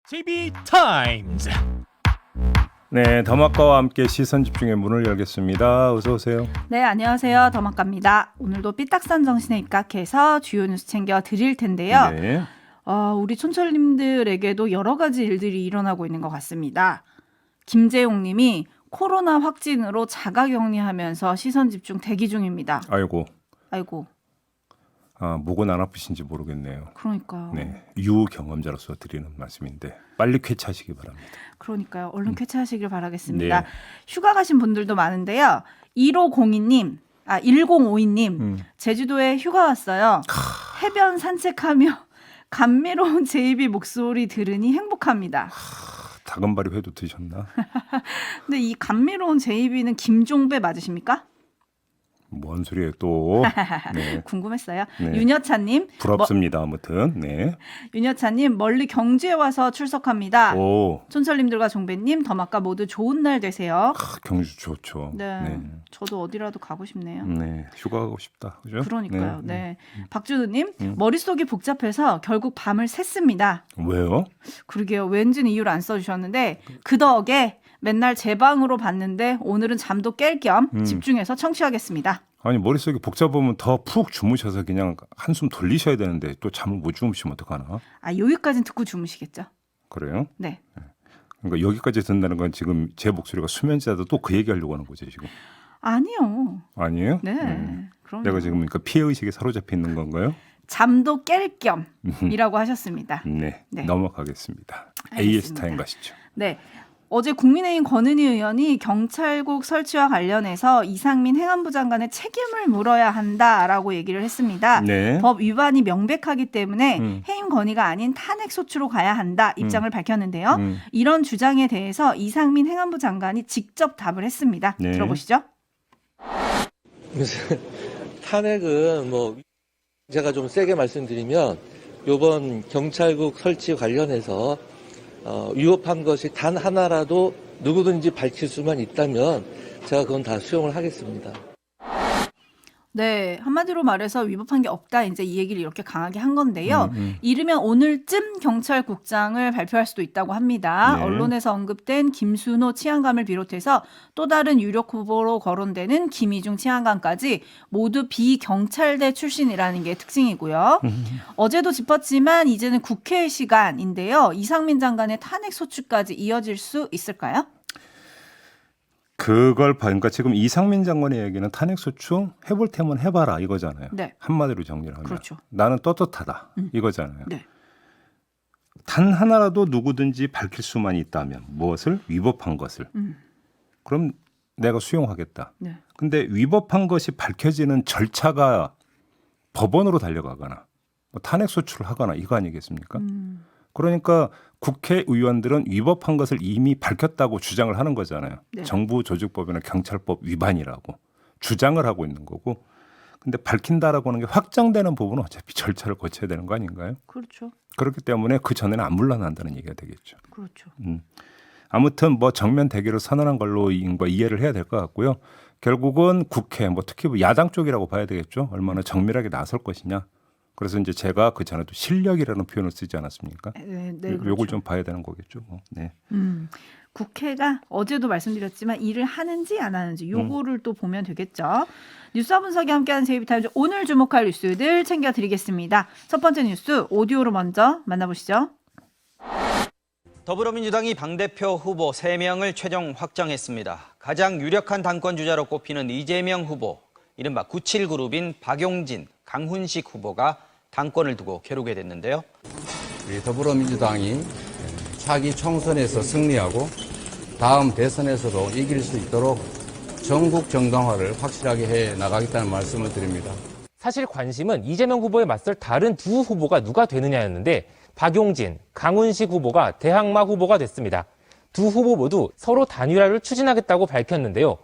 JB타임즈. 네, 더마카와 함께 시선 집중의 문을 열겠습니다. 어서 오세요. 네, 안녕하세요. 더마카입니다. 오늘도 삐딱선 정신에 입각해서 주요 뉴스 챙겨 드릴 텐데요. 네. 우리 촌철님들에게도 여러 가지 일들이 일어나고 있는 것 같습니다. 김재용 님이 코로나 확진으로 자가격리하면서 시선 집중 대기 중입니다. 아이고. 목은 안 아프신지 모르겠네요. 그러니까요. 네, 유경험자로서 드리는 말씀인데 빨리 쾌차하시기 바랍니다. 그러니까요. 얼른 쾌차하시길 바라겠습니다. 네. 휴가 가신 분들도 많은데요. 1052님, 제주도에 휴가 왔어요. 해변 산책하며 감미로운 제이비 목소리 들으니 행복합니다. 다금바리 회도 드셨나? 근데 이 감미로운 제이비는 김종배 맞으십니까? 뭔 소리예요 또? 네. 궁금했어요. 네. 윤여차님. 부럽습니다. 아무튼. 네. 윤여차님 멀리 경주에 와서 출석합니다. 오. 촌철님들과 종배님 더마카 모두 좋은 날 되세요. 경주 좋죠. 네. 저도 어디라도 가고 싶네요. 네. 휴가 가고 싶다. 그죠? 그러니까요. 네. 박준우님 머릿속이 복잡해서 결국 밤을 샜습니다. 왜요? 그러게요. 왠지 이유를 안 써주셨는데 그 덕에 맨날 제 방으로 봤는데 오늘은 잠도 깰 겸 집중해서 청취하겠습니다. 아니 머릿속이 복잡하면 더 푹 주무셔서 그냥 한숨 돌리셔야 되는데 또 잠을 못 주무시면 어떡하나? 여기까지는 듣고 주무시겠죠? 그래요? 네. 그러니까 여기까지 듣는다는 건 지금 제 목소리가 수면제라도 또 그 얘기하려고 하는 거죠 지금? 아니요. 아니에요? 네. 그럼 내가 지금 그러니까 피해 의식에 사로잡혀 있는 건가요? 잠도 깰 겸이라고 하셨습니다. 네. 네. 넘어가겠습니다. 알겠습니다. AS 타임 가시죠. 네. 어제 국민의힘 권은희 의원이 경찰국 설치와 관련해서 이상민 행안부 장관의 책임을 물어야 한다라고 얘기를 했습니다. 네. 법 위반이 명백하기 때문에 해임 건의가 아닌 탄핵 소추로 가야 한다 입장을 밝혔는데요. 이런 주장에 대해서 이상민 행안부 장관이 직접 답을 했습니다. 네. 들어보시죠. 탄핵은 제가 좀 세게 말씀드리면 이번 경찰국 설치 관련해서 위법한 것이 단 하나라도 누구든지 밝힐 수만 있다면 제가 그건 다 수용을 하겠습니다. 네, 한마디로 말해서 위법한 게 없다. 이제 이 얘기를 이렇게 강하게 한 건데요. 이르면 오늘쯤 경찰국장을 발표할 수도 있다고 합니다. 네. 언론에서 언급된 김순호 치안감을 비롯해서 또 다른 유력 후보로 거론되는 김희중 치안감까지 모두 비경찰대 출신이라는 게 특징이고요. 어제도 짚었지만 이제는 국회 시간인데요. 이상민 장관의 탄핵 소추까지 이어질 수 있을까요? 그러니까 지금 이상민 장관의 얘기는 탄핵소추 해볼 테면 해봐라 이거잖아요. 네. 한마디로 정리를 하면. 그렇죠. 나는 떳떳하다 이거잖아요. 네. 단 하나라도 누구든지 밝힐 수만 있다면 무엇을? 위법한 것을. 그럼 내가 수용하겠다. 네. 근데 위법한 것이 밝혀지는 절차가 법원으로 달려가거나 탄핵소추를 하거나 이거 아니겠습니까? 그러니까 국회의원들은 위법한 것을 이미 밝혔다고 주장을 하는 거잖아요. 네. 정부 조직법이나 경찰법 위반이라고 주장을 하고 있는 거고. 근데 밝힌다라고 하는 게 확정되는 부분은 어차피 절차를 거쳐야 되는 거 아닌가요? 그렇죠. 그렇기 때문에 그 전에는 안 물러난다는 얘기가 되겠죠. 그렇죠. 아무튼 정면 대결을 선언한 걸로 이해를 해야 될 것 같고요. 결국은 국회 특히 야당 쪽이라고 봐야 되겠죠. 얼마나 정밀하게 나설 것이냐. 그래서 이제 제가 그 전에도 실력이라는 표현을 쓰지 않았습니까? 네, 요걸 그렇죠. 좀 봐야 되는 거겠죠. 네. 국회가 어제도 말씀드렸지만 일을 하는지 안 하는지 요거를 또 보면 되겠죠. 뉴스와 분석이 함께하는 제이비타임즈 오늘 주목할 뉴스들 챙겨드리겠습니다. 첫 번째 뉴스 오디오로 먼저 만나보시죠. 더불어민주당이 당대표 후보 3명을 최종 확정했습니다. 가장 유력한 당권 주자로 꼽히는 이재명 후보, 이른바 97그룹인 박용진, 강훈식 후보가 당권을 두고 겨루게 됐는데요. 우리 더불어민주당이 차기 총선에서 승리하고 다음 대선에서도 이길 수 있도록 전국 정당화를 확실하게 해 나가겠다는 말씀을 드립니다. 사실 관심은 이재명 후보에 맞설 다른 두 후보가 누가 되느냐였는데 박용진, 강훈식 후보가 대항마 후보가 됐습니다. 두 후보 모두 서로 단일화를 추진하겠다고 밝혔는데요.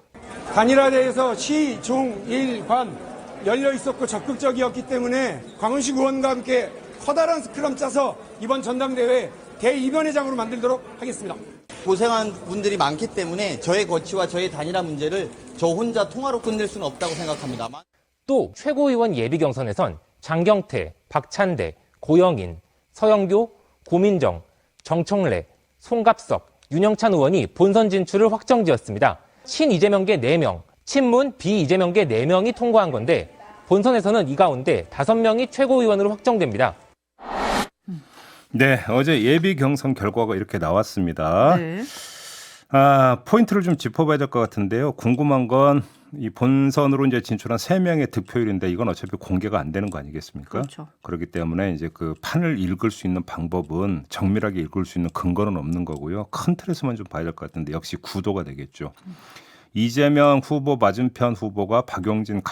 단일화대에서 시, 중, 일, 관 열려 있었고 적극적이었기 때문에 광훈식 의원과 함께 커다란 스크럼 짜서 이번 전당대회 대이변회장으로 만들도록 하겠습니다. 고생한 분들이 많기 때문에 저의 거취와 저의 단일화 문제를 저 혼자 통화로 끝낼 수는 없다고 생각합니다. 또 최고위원 예비 경선에선 장경태, 박찬대, 고영인, 서영교, 고민정, 정청래, 송갑석, 윤영찬 의원이 본선 진출을 확정지었습니다. 친 이재명계 4명, 친문 비이재명계 4명이 통과한 건데 본선에서는 이 가운데 5명이 최고위원으로 확정됩니다. 네, 어제 예비 경선 결과가 이렇게 나왔습니다. 네. 포인트를 좀 짚어봐야 될 것 같은데요. 궁금한 건 이 본선으로 이제 진출한 3명의 득표율인데 이건 어차피 공개가 안 되는 거 아니겠습니까? 그렇죠. 그렇기 때문에 이제 그 판을 읽을 수 있는 방법은 정밀하게 읽을 수 있는 근거는 없는 거고요. 큰 틀에서만 좀 봐야 될 것 같은데 역시 구도가 되겠죠. 이재명 후보 맞은편 후보가 박용진,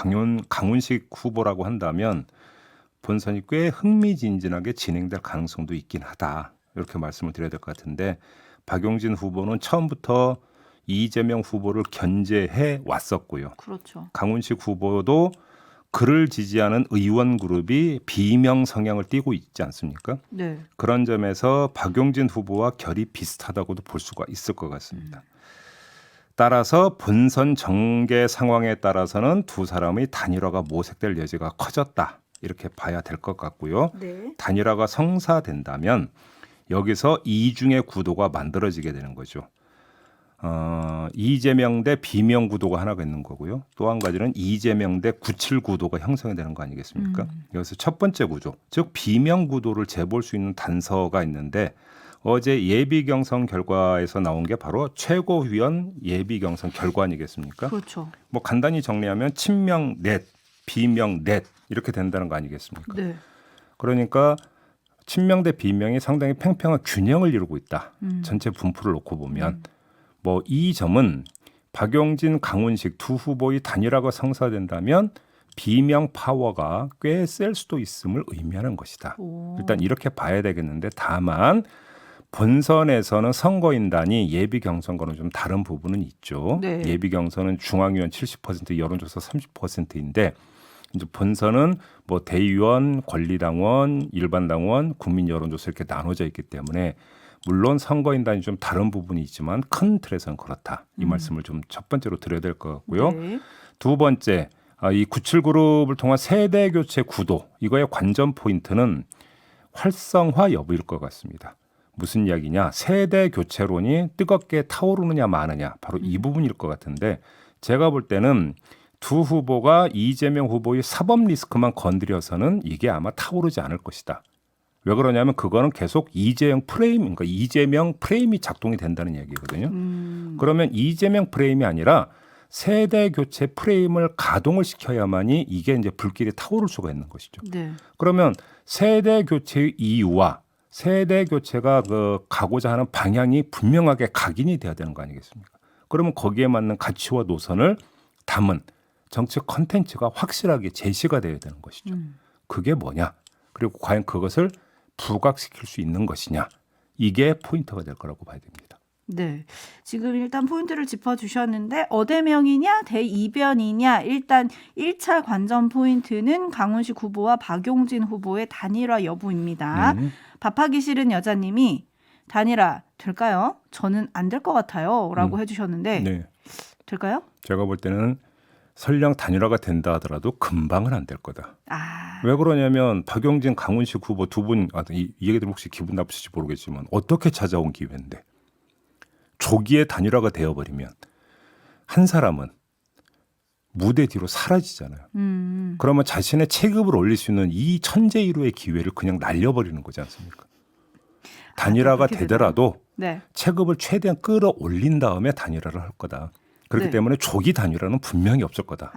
강훈식 후보라고 한다면 본선이 꽤 흥미진진하게 진행될 가능성도 있긴 하다. 이렇게 말씀을 드려야 될 것 같은데 박용진 후보는 처음부터 이재명 후보를 견제해 왔었고요. 그렇죠. 강훈식 후보도 그를 지지하는 의원 그룹이 비명 성향을 띠고 있지 않습니까? 네. 그런 점에서 박용진 후보와 결이 비슷하다고도 볼 수가 있을 것 같습니다. 따라서 본선 전개 상황에 따라서는 두 사람의 단일화가 모색될 여지가 커졌다. 이렇게 봐야 될 것 같고요. 네. 단일화가 성사된다면 여기서 이중의 구도가 만들어지게 되는 거죠. 이재명 대 비명 구도가 하나가 있는 거고요. 또 한 가지는 이재명 대 97 구도가 형성이 되는 거 아니겠습니까? 여기서 첫 번째 구조, 즉 비명 구도를 재볼 수 있는 단서가 있는데 어제 예비 경선 결과에서 나온 게 바로 최고위원 예비 경선 결과 아니겠습니까? 그렇죠. 뭐 간단히 정리하면 친명 넷, 비명 넷 이렇게 된다는 거 아니겠습니까? 네. 그러니까 친명 대 비명이 상당히 팽팽한 균형을 이루고 있다. 전체 분포를 놓고 보면 뭐 이 점은 박용진, 강훈식 두 후보의 단일화가 성사된다면 비명 파워가 꽤 셀 수도 있음을 의미하는 것이다. 오. 일단 이렇게 봐야 되겠는데 다만 본선에서는 선거인단이 예비 경선과는 좀 다른 부분은 있죠. 네. 예비 경선은 중앙위원 70%, 여론조사 30%인데 이제 본선은 뭐 대의원, 권리당원, 일반당원, 국민 여론조사 이렇게 나눠져 있기 때문에 물론 선거인단이 좀 다른 부분이 있지만 큰 틀에서는 그렇다. 이 말씀을 좀 첫 번째로 드려야 될 것 같고요. 네. 두 번째, 이 97그룹을 통한 세대 교체 구도 이거의 관전 포인트는 활성화 여부일 것 같습니다. 무슨 이야기냐? 세대 교체론이 뜨겁게 타오르느냐 마느냐 바로 이 부분일 것 같은데 제가 볼 때는 두 후보가 이재명 후보의 사법 리스크만 건드려서는 이게 아마 타오르지 않을 것이다. 왜 그러냐면 그거는 계속 이재명 프레임이 작동이 된다는 얘기거든요. 그러면 이재명 프레임이 아니라 세대 교체 프레임을 가동을 시켜야만이 이게 이제 불길이 타오를 수가 있는 것이죠. 네. 그러면 세대 교체의 이유와 세대 교체가 가고자 하는 방향이 분명하게 각인이 돼야 되는 거 아니겠습니까? 그러면 거기에 맞는 가치와 노선을 담은 정책 컨텐츠가 확실하게 제시가 돼야 되는 것이죠. 그게 뭐냐? 그리고 과연 그것을 부각시킬 수 있는 것이냐? 이게 포인트가 될 거라고 봐야 됩니다. 네. 지금 일단 포인트를 짚어주셨는데 어대명이냐 대이변이냐 일단 1차 관전 포인트는 강훈식 후보와 박용진 후보의 단일화 여부입니다. 밥하기 싫은 여자님이 단일화 될까요? 저는 안 될 것 같아요 라고 해주셨는데 네. 될까요? 제가 볼 때는 설령 단일화가 된다 하더라도 금방은 안 될 거다. 아, 왜 그러냐면 박용진, 강훈식 후보 두 분, 이 얘기들 혹시 기분 나쁘실지 모르겠지만 어떻게 찾아온 기회인데 조기에 단일화가 되어버리면 한 사람은 무대 뒤로 사라지잖아요. 그러면 자신의 체급을 올릴 수 있는 이 천재일우의 기회를 그냥 날려버리는 거지 않습니까? 단일화가 그렇게 되더라도 네. 체급을 최대한 끌어올린 다음에 단일화를 할 거다. 그렇기 네. 때문에 조기 단일화는 분명히 없을 거다.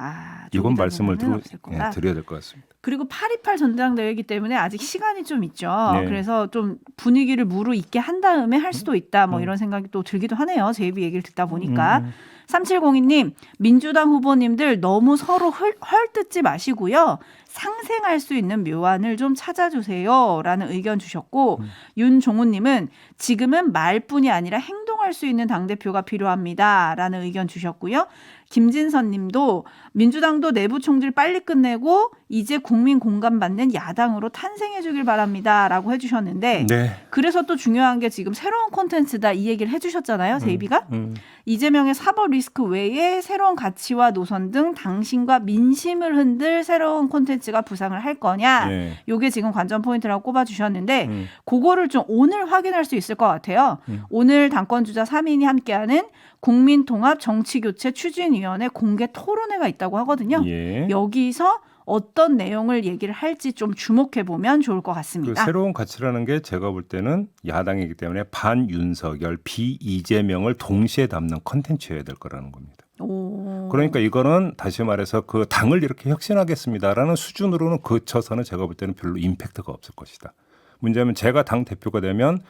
이건 말씀을 드려야 될 것 같습니다. 그리고 8.28 전당대회이기 때문에 아직 시간이 좀 있죠. 네. 그래서 좀 분위기를 무르익게 한 다음에 할 수도 있다. 뭐 이런 생각이 또 들기도 하네요. 제이비 얘기를 듣다 보니까. 3702님, 민주당 후보님들 너무 서로 헐뜯지 마시고요. 상생할 수 있는 묘안을 좀 찾아주세요. 라는 의견 주셨고 윤종훈님은 지금은 말뿐이 아니라 행동할 수 있는 당대표가 필요합니다. 라는 의견 주셨고요. 김진선 님도 민주당도 내부 총질 빨리 끝내고 이제 국민 공감받는 야당으로 탄생해 주길 바랍니다. 라고 해주셨는데 네. 그래서 또 중요한 게 지금 새로운 콘텐츠다 이 얘기를 해주셨잖아요. 제이비가. 이재명의 사법 리스크 외에 새로운 가치와 노선 등 당신과 민심을 흔들 새로운 콘텐츠가 부상을 할 거냐. 네. 요게 지금 관전 포인트라고 꼽아주셨는데 그거를 좀 오늘 확인할 수 있을 것 같아요. 오늘 당권주자 3인이 함께하는 국민통합 정치교체 추진위원회 공개 토론회가 있다고 하거든요. 예. 여기서 어떤 내용을 얘기를 할지 좀 주목해 보면 좋을 것 그 같습니다. 새로운 가치라는 게 제가 볼 때는 야당이기 때문에 반윤석열, 비이재명을 동시에 담는 컨텐츠여야 될 거라는 겁니다. 오. 그러니까 이거는 다시 말해서 그 당을 이렇게 혁신하겠습니다라는 수준으로는 그쳐서는 제가 볼 때는 별로 임팩트가 없을 것이다. 문제는 제가 당 대표가 되면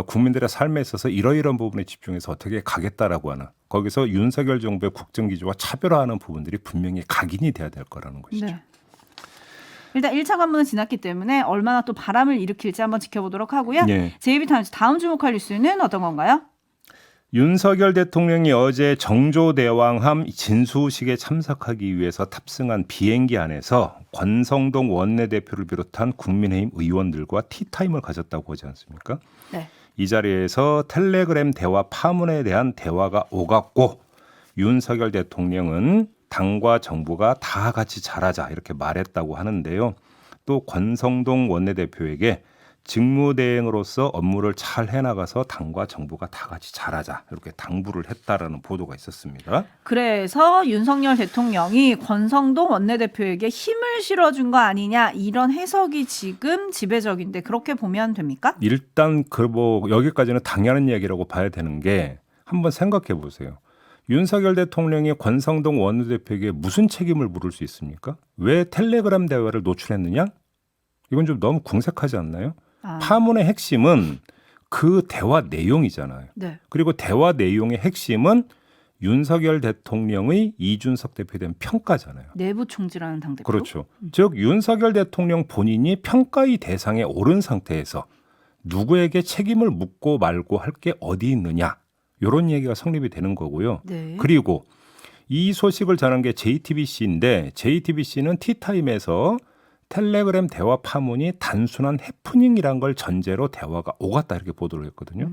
국민들의 삶에 있어서 이러이러한 부분에 집중해서 어떻게 가겠다라고 하는 거기서 윤석열 정부의 국정기조와 차별화하는 부분들이 분명히 각인이 돼야 될 거라는 것이죠. 네. 일단 1차 관문은 지났기 때문에 얼마나 또 바람을 일으킬지 한번 지켜보도록 하고요. 네. 제이비타임즈 다음 주목할 뉴스는 어떤 건가요? 윤석열 대통령이 어제 정조대왕함 진수식에 참석하기 위해서 탑승한 비행기 안에서 권성동 원내대표를 비롯한 국민의힘 의원들과 티타임을 가졌다고 하지 않습니까? 네. 이 자리에서 텔레그램 대화 파문에 대한 대화가 오갔고 윤석열 대통령은 당과 정부가 다 같이 잘하자 이렇게 말했다고 하는데요. 또 권성동 원내대표에게 직무대행으로서 업무를 잘 해나가서 당과 정부가 다 같이 잘하자 이렇게 당부를 했다라는 보도가 있었습니다. 그래서 윤석열 대통령이 권성동 원내대표에게 힘을 실어준 거 아니냐 이런 해석이 지금 지배적인데 그렇게 보면 됩니까? 일단 여기까지는 당연한 이야기라고 봐야 되는 게 한번 생각해 보세요. 윤석열 대통령이 권성동 원내대표에게 무슨 책임을 물을 수 있습니까? 왜 텔레그램 대화를 노출했느냐? 이건 좀 너무 궁색하지 않나요? 파문의 핵심은 그 대화 내용이잖아요. 네. 그리고 대화 내용의 핵심은 윤석열 대통령의 이준석 대표에 대한 평가잖아요. 내부 총질하는 당대표. 그렇죠. 즉 윤석열 대통령 본인이 평가의 대상에 오른 상태에서 누구에게 책임을 묻고 말고 할 게 어디 있느냐. 이런 얘기가 성립이 되는 거고요. 네. 그리고 이 소식을 전한 게 JTBC인데 JTBC는 티타임에서 텔레그램 대화 파문이 단순한 해프닝이란 걸 전제로 대화가 오갔다 이렇게 보도를 했거든요.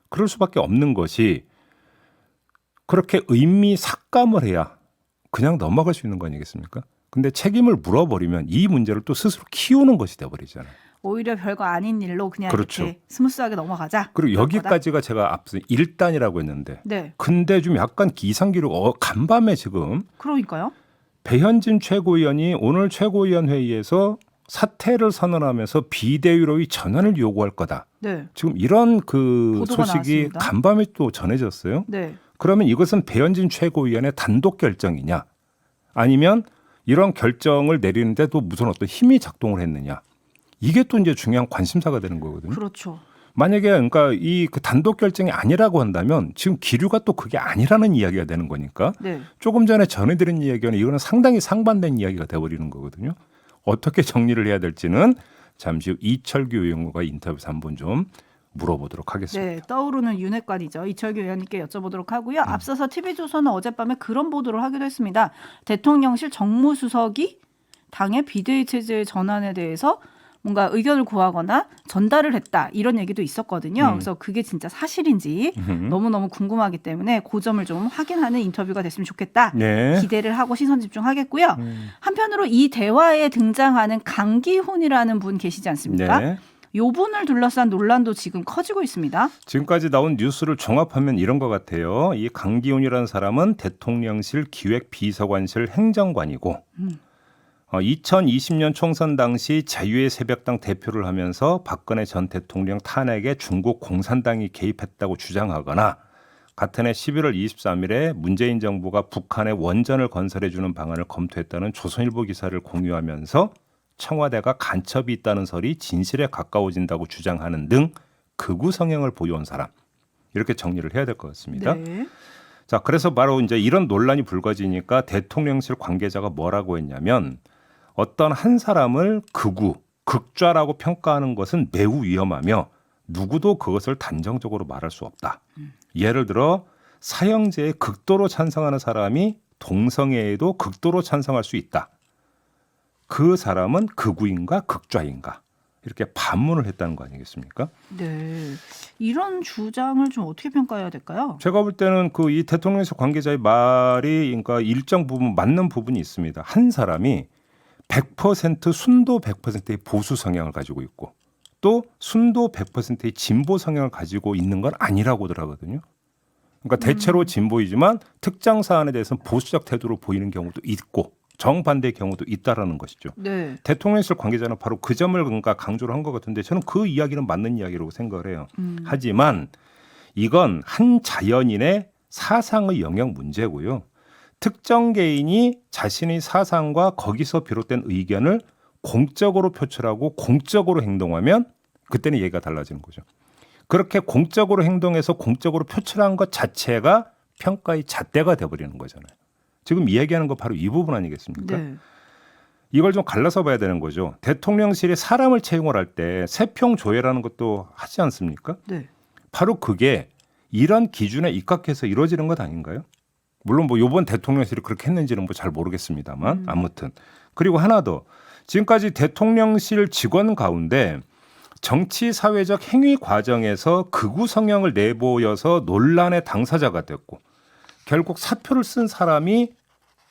그럴 수밖에 없는 것이 그렇게 의미 삭감을 해야 그냥 넘어갈 수 있는 거 아니겠습니까? 근데 책임을 물어버리면 이 문제를 또 스스로 키우는 것이 돼버리잖아요. 오히려 별거 아닌 일로 그냥 그렇죠. 이렇게 스무스하게 넘어가자. 그리고 그런 거다. 여기까지가 제가 앞서 1단이라고 했는데 네. 근데 좀 약간 기상기록 간밤에 지금 그러니까요. 배현진 최고위원이 오늘 최고위원 회의에서 사퇴를 선언하면서 비대위로의 전환을 요구할 거다. 네. 지금 이런 그 보도가 소식이 나왔습니다. 간밤에 또 전해졌어요. 네. 그러면 이것은 배현진 최고위원의 단독 결정이냐? 아니면 이런 결정을 내리는데 또 무슨 어떤 힘이 작동을 했느냐? 이게 또 이제 중요한 관심사가 되는 거거든요. 그렇죠. 만약에 그러니까 이 그 단독 결정이 아니라고 한다면 지금 기류가 또 그게 아니라는 이야기가 되는 거니까 네. 조금 전에 전해드린 이야기는 이거는 상당히 상반된 이야기가 돼버리는 거거든요. 어떻게 정리를 해야 될지는 잠시 후 이철규 의원과 인터뷰에서 한번 좀 물어보도록 하겠습니다. 네, 떠오르는 윤핵관이죠. 이철규 의원님께 여쭤보도록 하고요. 앞서서 TV조선은 어젯밤에 그런 보도를 하기도 했습니다. 대통령실 정무수석이 당의 비대위 체제 전환에 대해서 뭔가 의견을 구하거나 전달을 했다 이런 얘기도 있었거든요. 그래서 그게 진짜 사실인지 너무너무 궁금하기 때문에 그 점을 좀 확인하는 인터뷰가 됐으면 좋겠다. 네. 기대를 하고 시선 집중하겠고요. 한편으로 이 대화에 등장하는 강기훈이라는 분 계시지 않습니까? 네. 요 분을 둘러싼 논란도 지금 커지고 있습니다. 지금까지 나온 뉴스를 종합하면 이런 것 같아요. 이 강기훈이라는 사람은 대통령실 기획비서관실 행정관이고 2020년 총선 당시 자유의 새벽당 대표를 하면서 박근혜 전 대통령 탄핵에 중국 공산당이 개입했다고 주장하거나 같은 해 11월 23일에 문재인 정부가 북한에 원전을 건설해주는 방안을 검토했다는 조선일보 기사를 공유하면서 청와대가 간첩이 있다는 설이 진실에 가까워진다고 주장하는 등 극우 성향을 보여온 사람. 이렇게 정리를 해야 될 것 같습니다. 네. 자, 그래서 바로 이제 이런 논란이 불거지니까 대통령실 관계자가 뭐라고 했냐면 어떤 한 사람을 극우, 극좌라고 평가하는 것은 매우 위험하며 누구도 그것을 단정적으로 말할 수 없다. 예를 들어 사형제에 극도로 찬성하는 사람이 동성애에도 극도로 찬성할 수 있다. 그 사람은 극우인가 극좌인가 이렇게 반문을 했다는 거 아니겠습니까? 네. 이런 주장을 좀 어떻게 평가해야 될까요? 제가 볼 때는 그 이 대통령실 관계자의 말이 그러니까 일정 부분 맞는 부분이 있습니다. 한 사람이 100% 순도 100%의 보수 성향을 가지고 있고 또 순도 100%의 진보 성향을 가지고 있는 건 아니라고 하거든요. 그러니까 대체로 진보이지만 특정 사안에 대해서는 보수적 태도로 보이는 경우도 있고 정반대의 경우도 있다라는 것이죠. 네. 대통령실 관계자는 바로 그 점을 그러니까 강조를 한 것 같은데 저는 그 이야기는 맞는 이야기라고 생각을 해요. 하지만 이건 한 자연인의 사상의 영역 문제고요. 특정 개인이 자신의 사상과 거기서 비롯된 의견을 공적으로 표출하고 공적으로 행동하면 그때는 얘기가 달라지는 거죠. 그렇게 공적으로 행동해서 공적으로 표출한 것 자체가 평가의 잣대가 돼버리는 거잖아요. 지금 이야기하는 거 바로 이 부분 아니겠습니까? 네. 이걸 좀 갈라서 봐야 되는 거죠. 대통령실이 사람을 채용을 할 때 세평 조회라는 것도 하지 않습니까? 네. 바로 그게 이런 기준에 입각해서 이루어지는 것 아닌가요? 물론 뭐 이번 대통령실이 그렇게 했는지는 뭐 잘 모르겠습니다만 아무튼 그리고 하나 더 지금까지 대통령실 직원 가운데 정치 사회적 행위 과정에서 극우 성향을 내보여서 논란의 당사자가 됐고 결국 사표를 쓴 사람이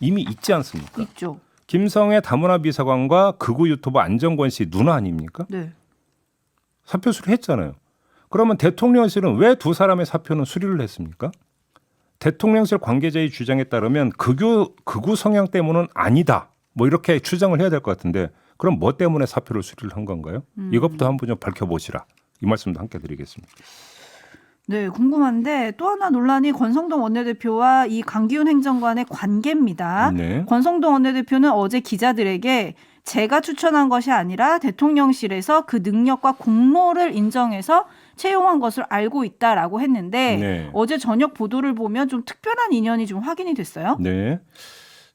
이미 있지 않습니까? 있죠. 김성애 다문화 비서관과 극우 유튜버 안정권 씨 누나 아닙니까? 네. 사표 수리했잖아요. 그러면 대통령실은 왜 두 사람의 사표는 수리를 했습니까? 대통령실 관계자의 주장에 따르면 극우 성향 때문은 아니다. 뭐 이렇게 추정을 해야 될 것 같은데 그럼 뭐 때문에 사표를 수리를 한 건가요? 이것부터 한번 좀 밝혀보시라. 이 말씀도 함께 드리겠습니다. 네, 궁금한데 또 하나 논란이 권성동 원내대표와 이 강기훈 행정관의 관계입니다. 네. 권성동 원내대표는 어제 기자들에게 제가 추천한 것이 아니라 대통령실에서 그 능력과 공모를 인정해서 채용한 것을 알고 있다라고 했는데 네. 어제 저녁 보도를 보면 좀 특별한 인연이 좀 확인이 됐어요. 네.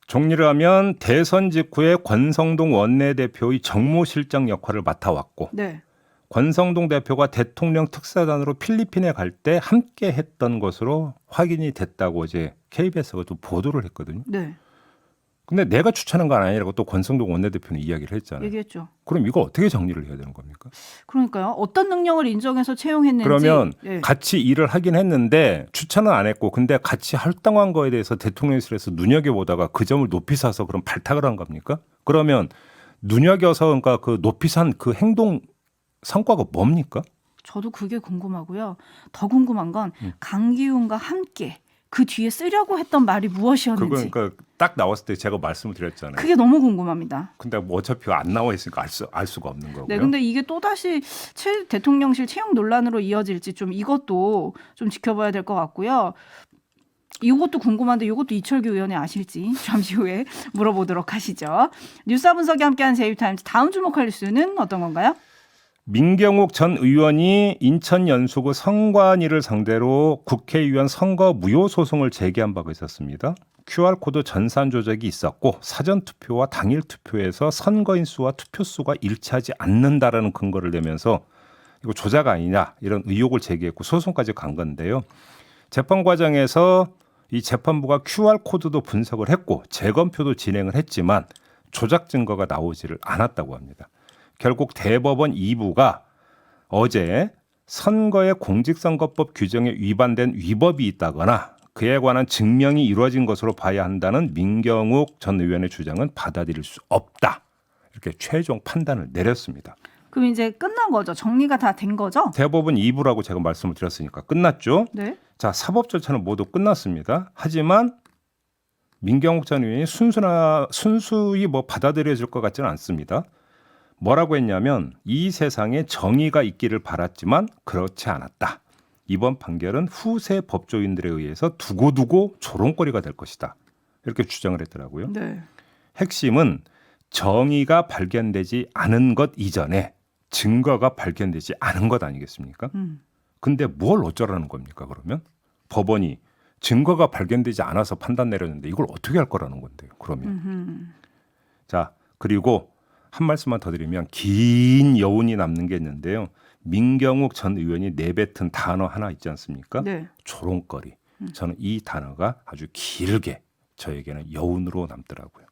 정리를 하면 대선 직후에 권성동 원내대표의 정무실장 역할을 맡아왔고 네. 권성동 대표가 대통령 특사단으로 필리핀에 갈 때 함께 했던 것으로 확인이 됐다고 이제 KBS가 또 보도를 했거든요. 네. 근데 내가 추천한 건 아니라고 또 권성동 원내대표는 이야기를 했잖아요. 얘기했죠. 그럼 이거 어떻게 정리를 해야 되는 겁니까? 그러니까요. 어떤 능력을 인정해서 채용했는지. 그러면 네. 같이 일을 하긴 했는데 추천은 안 했고 근데 같이 활동한 거에 대해서 대통령실에서 눈여겨보다가 그 점을 높이 사서 그럼 발탁을 한 겁니까? 그러면 눈여겨서 그러니까 그 높이 산 그 행동 성과가 뭡니까? 저도 그게 궁금하고요. 더 궁금한 건 강기훈과 함께 그 뒤에 쓰려고 했던 말이 무엇이었는지. 그거 그러니까 딱 나왔을 때 제가 말씀을 드렸잖아요. 그게 너무 궁금합니다. 근데 뭐 어차피 안 나와 있으니까 알 수가 없는 거고요. 네, 근데 이게 또다시 대통령실 채용 논란으로 이어질지 좀 이것도 좀 지켜봐야 될 것 같고요. 이것도 궁금한데 이것도 이철규 의원이 아실지 잠시 후에 물어보도록 하시죠. 뉴스와 분석이 함께한 제이타임즈 다음 주목할 뉴스는 어떤 건가요? 민경욱 전 의원이 인천 연수구 선관위를 상대로 국회의원 선거 무효 소송을 제기한 바가 있었습니다. QR코드 전산 조작이 있었고 사전투표와 당일 투표에서 선거인 수와 투표 수가 일치하지 않는다라는 근거를 내면서 이거 조작 아니냐 이런 의혹을 제기했고 소송까지 간 건데요. 재판 과정에서 이 재판부가 QR코드도 분석을 했고 재검표도 진행을 했지만 조작 증거가 나오지를 않았다고 합니다. 결국 대법원 2부가 어제 선거의 공직선거법 규정에 위반된 위법이 있다거나 그에 관한 증명이 이루어진 것으로 봐야 한다는 민경욱 전 의원의 주장은 받아들일 수 없다. 이렇게 최종 판단을 내렸습니다. 그럼 이제 끝난 거죠? 정리가 다 된 거죠? 대법원 2부라고 제가 말씀을 드렸으니까 끝났죠. 네. 자, 사법 절차는 모두 끝났습니다. 하지만 민경욱 전 의원이 순수히 뭐 받아들여질 것 같지는 않습니다. 뭐라고 했냐면 이 세상에 정의가 있기를 바랐지만 그렇지 않았다. 이번 판결은 후세 법조인들에 의해서 두고두고 조롱거리가 될 것이다. 이렇게 주장을 했더라고요. 네. 핵심은 정의가 발견되지 않은 것 이전에 증거가 발견되지 않은 것 아니겠습니까? 근데 뭘 어쩌라는 겁니까 그러면? 법원이 증거가 발견되지 않아서 판단 내렸는데 이걸 어떻게 할 거라는 건데요. 그러면. 자, 그리고 한 말씀만 더 드리면 긴 여운이 남는 게 있는데요. 민경욱 전 의원이 내뱉은 단어 하나 있지 않습니까? 네. 조롱거리. 저는 이 단어가 아주 길게 저에게는 여운으로 남더라고요.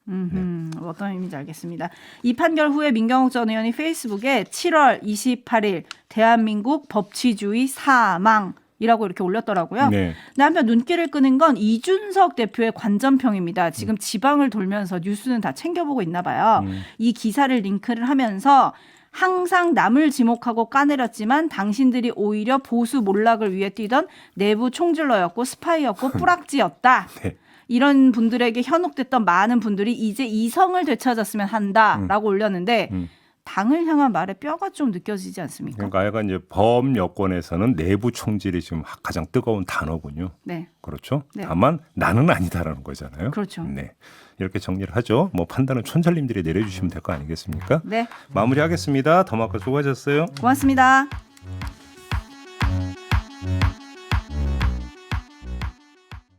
어떤 의미인지 알겠습니다. 이 판결 후에 민경욱 전 의원이 페이스북에 7월 28일 대한민국 법치주의 사망이라고 이렇게 올렸더라고요. 네. 근데 한편 눈길을 끄는 건 이준석 대표의 관전평입니다. 지금 지방을 돌면서 뉴스는 다 챙겨보고 있나 봐요. 이 기사를 링크를 하면서 항상 남을 지목하고 까내렸지만 당신들이 오히려 보수 몰락을 위해 뛰던 내부 총질러였고 스파이였고 뿌락지였다. 네. 이런 분들에게 현혹됐던 많은 분들이 이제 이성을 되찾았으면 한다라고 올렸는데 당을 향한 말에 뼈가 좀 느껴지지 않습니까? 그러니까 약간 이제 범 여권에서는 내부 총질이 지금 가장 뜨거운 단어군요. 네. 그렇죠. 네. 다만 나는 아니다라는 거잖아요. 그렇죠. 네. 이렇게 정리를 하죠. 뭐 판단은 촌철님들이 내려주시면 될 거 아니겠습니까? 네. 마무리하겠습니다. 더마카 수고하셨어요. 고맙습니다.